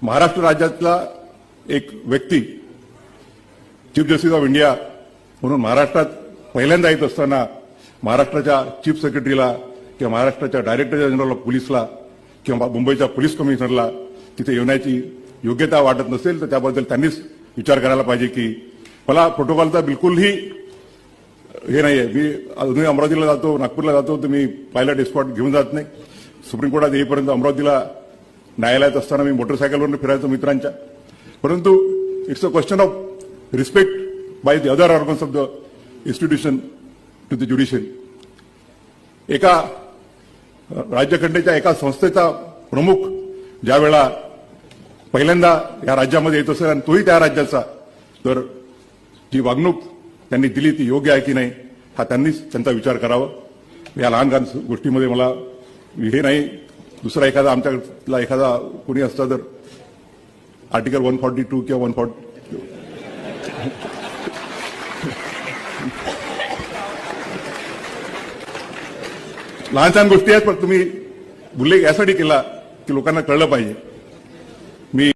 महाराष्ट्र राज्यातला एक व्यक्ती चीफ जस्टिस ऑफ इंडिया म्हणून महाराष्ट्रात पहिल्यांदा येत असताना महाराष्ट्राच्या चीफ सेक्रेटरीला किंवा महाराष्ट्राच्या डायरेक्टर जनरल ऑफ पोलीसला किंवा मुंबईच्या पोलीस कमिशनरला तिथे येण्याची योग्यता वाटत नसेल तर त्याबद्दल त्यांनीच विचार करायला पाहिजे की मला प्रोटोकॉलचा बिलकुलही हे नाहीये. मी अजूनही अमरावतीला जातो, नागपूरला जातो, तर मी पायलट एस्कॉर्ट घेऊन जात नाही. सुप्रीम कोर्टात येईपर्यंत अमरावतीला न्यायालयात असताना मी मोटरसायकलवरून फिरायचो मित्रांच्या. परंतु it's a question of respect by the other organs of the institution to the judiciary. एका राज्यघटनेच्या एका संस्थेचा प्रमुख ज्यावेळा पहिल्यांदा या राज्यामध्ये येत असेल आणि तोही त्या राज्याचा, तर जी वागणूक त्यांनी दिली ती योग्य आहे की नाही हा त्यांनीच त्यांचा विचार करावा. या लहान लहान गोष्टीमध्ये मला हे नाही. दुसरा एखादा आमच्याला एखादा कोणी असता तर आर्टिकल 142 किंवा 140 लहान लहान गोष्टी आहेत, पण तुम्ही उल्लेख यासाठी केला की लोकांना कळलं पाहिजे.